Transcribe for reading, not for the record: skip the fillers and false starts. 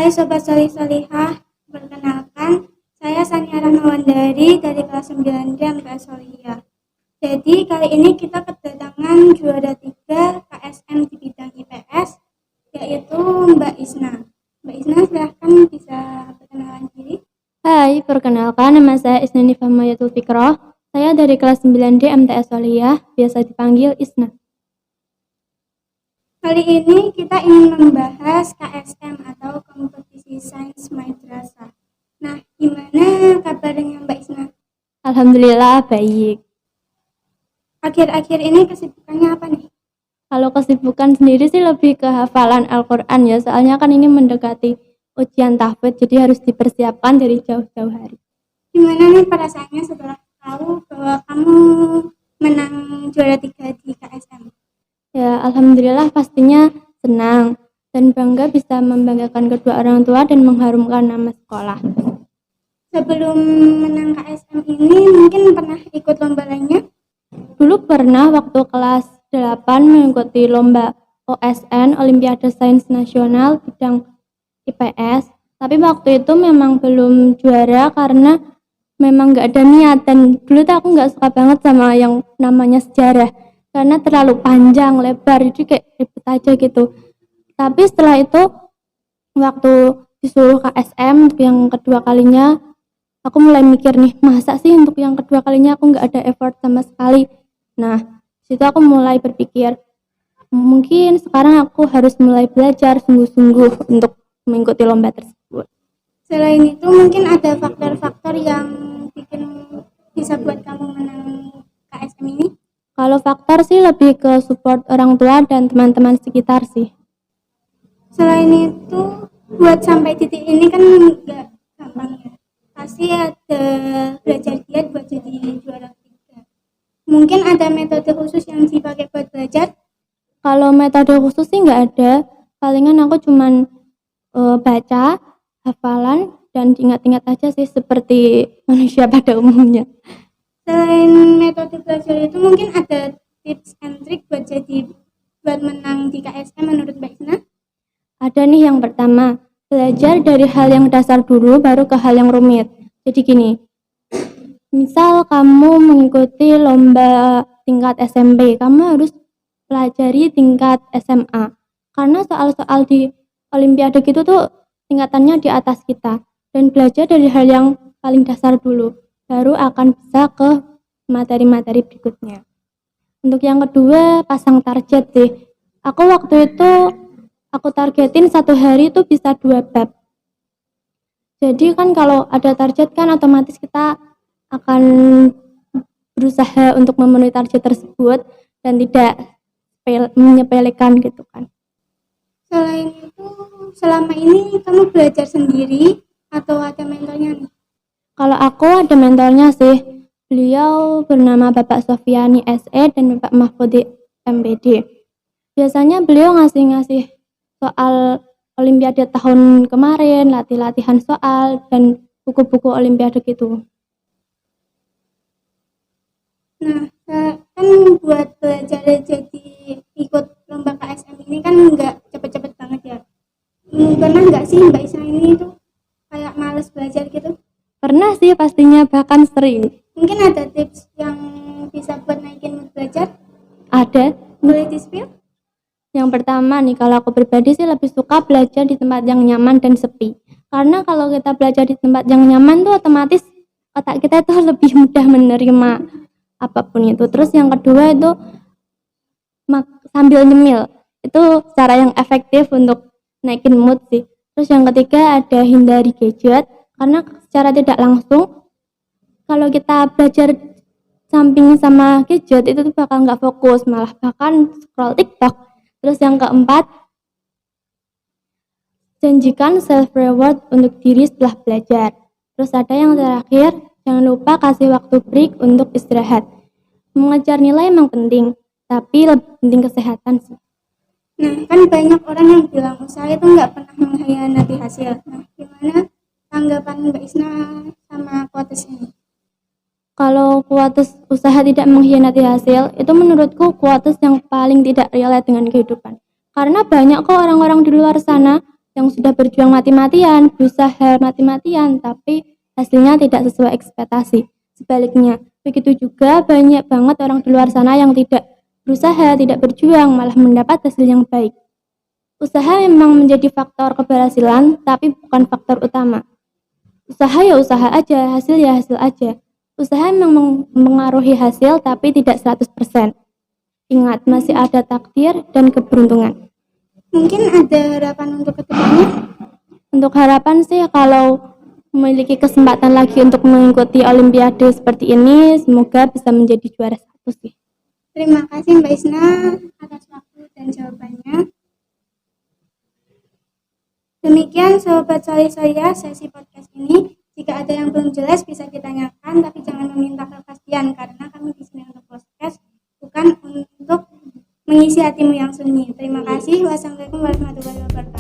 Hai Sobat Solih Solihah, perkenalkan saya Sania Rahmawandari dari kelas 9D MTS Solihah. Jadi kali ini kita kedatangan juara 3 KSM di bidang IPS, yaitu Mbak Isna. Mbak Isna, silahkan bisa perkenalan diri. Hai, perkenalkan nama saya Isna Nifamayatul Fikroh. Saya dari kelas 9D MTS Solihah, biasa dipanggil Isna. Kali ini kita ingin membahas KSM atau Kompetisi Sains Madrasah. Nah, gimana kabarnya Mbak Isna? Alhamdulillah baik. Akhir-akhir ini kesibukannya apa nih? Kalau kesibukan sendiri sih lebih ke hafalan Al-Quran ya, soalnya kan ini mendekati ujian tahfidz, jadi harus dipersiapkan dari jauh-jauh hari. Gimana nih perasaannya setelah tahu bahwa kamu menang juara 3 di KSM? Ya, alhamdulillah pastinya senang dan bangga bisa membanggakan kedua orang tua dan mengharumkan nama sekolah. Sebelum menang KSM ini mungkin pernah ikut lomba lainnya? Dulu pernah waktu kelas 8 mengikuti lomba OSN, Olimpiade Sains Nasional bidang IPS, tapi waktu itu memang belum juara karena memang gak ada niat, dan dulu tuh aku gak suka banget sama yang namanya sejarah karena terlalu panjang, lebar, jadi kayak ribet aja gitu. Tapi setelah itu waktu disuruh KSM yang kedua kalinya, aku mulai mikir nih, masa sih untuk yang kedua kalinya aku gak ada effort sama sekali. Nah, situ aku mulai berpikir, mungkin sekarang aku harus mulai belajar sungguh-sungguh untuk mengikuti lomba tersebut. Selain itu mungkin ada faktor-faktor yang bisa buat kamu menang KSM ini? Kalau faktor sih lebih ke support orang tua dan teman-teman sekitar sih. Selain itu, buat sampai titik ini kan nggak gampang ya. Pasti ada belajar giat buat jadi juara 3. Mungkin ada metode khusus yang dipakai buat belajar? Kalau metode khusus sih nggak ada. Palingan aku cuman baca, hafalan, dan ingat-ingat aja sih seperti manusia pada umumnya. Selain metode belajar itu mungkin ada tips and trick buat menang di KSM menurut Mbak Isna? Ada nih, yang pertama, belajar dari hal yang dasar dulu baru ke hal yang rumit. Jadi gini, misal kamu mengikuti lomba tingkat SMP, kamu harus pelajari tingkat SMA. Karena soal-soal di Olimpiade gitu tuh tingkatannya di atas kita. Dan belajar dari hal yang paling dasar dulu, baru akan bisa ke materi-materi berikutnya. Untuk yang kedua, pasang target sih. Aku waktu itu targetin satu hari itu bisa 2 bab. Jadi kan kalau ada target kan otomatis kita akan berusaha untuk memenuhi target tersebut dan tidak menyepelekan gitu kan. Selain itu, selama ini kamu belajar sendiri atau ada mentornya nih? Kalau aku ada mentornya sih. Beliau bernama Bapak Sofiani SE dan Bapak Mahfudi MPD. Biasanya beliau ngasih soal Olimpiade tahun kemarin, latihan soal, dan buku-buku Olimpiade gitu. Nah, kan buat belajar jadi ikut lomba KSM ini kan nggak cepet-cepet banget ya. Pernah nggak sih Mbak Isna ini tuh kayak males belajar gitu? Pernah sih pastinya, bahkan sering. Mungkin ada tips yang bisa buat naikin mood belajar? Ada. Boleh di-spill? Yang pertama nih, kalau aku pribadi sih lebih suka belajar di tempat yang nyaman dan sepi. Karena kalau kita belajar di tempat yang nyaman tuh otomatis otak kita tuh lebih mudah menerima apapun itu. Terus yang kedua itu sambil nyemil. Itu cara yang efektif untuk naikin mood sih. Terus yang ketiga ada hindari gadget, karena secara tidak langsung kalau kita belajar samping sama gadget itu tuh bakal nggak fokus, malah bahkan scroll TikTok. Terus yang keempat, janjikan self reward untuk diri setelah belajar. Terus ada yang terakhir, jangan lupa kasih waktu break untuk istirahat. Mengejar nilai emang penting, tapi lebih penting kesehatan sih. Nah, kan banyak orang yang bilang usaha itu nggak pernah mengkhianati hasil. Nah, gimana tanggapan Mbak Isna sama quotes ini? Kalau quotes usaha tidak mengkhianati hasil, itu menurutku quotes yang paling tidak relate dengan kehidupan. Karena banyak kok orang-orang di luar sana yang sudah berjuang mati-matian, berusaha mati-matian, tapi hasilnya tidak sesuai ekspektasi. Sebaliknya, begitu juga banyak banget orang di luar sana yang tidak berusaha, tidak berjuang, malah mendapat hasil yang baik. Usaha memang menjadi faktor keberhasilan, tapi bukan faktor utama. Usaha ya usaha aja, hasil ya hasil aja. Usaha memang mempengaruhi hasil, tapi tidak 100%. Ingat, masih ada takdir dan keberuntungan. Mungkin ada harapan untuk kedepannya? Untuk harapan sih, kalau memiliki kesempatan lagi untuk mengikuti olimpiade seperti ini, semoga bisa menjadi juara 1 sih. Terima kasih Mbak Isna atas waktu dan jawabannya. Demikian Sobat Solih saya sesi podcast ini. Jika ada yang belum jelas bisa ditanyakan, tapi jangan meminta kepastian karena kami di sini untuk podcast, bukan untuk mengisi hatimu yang sunyi. Terima kasih. Wassalamualaikum warahmatullahi wabarakatuh.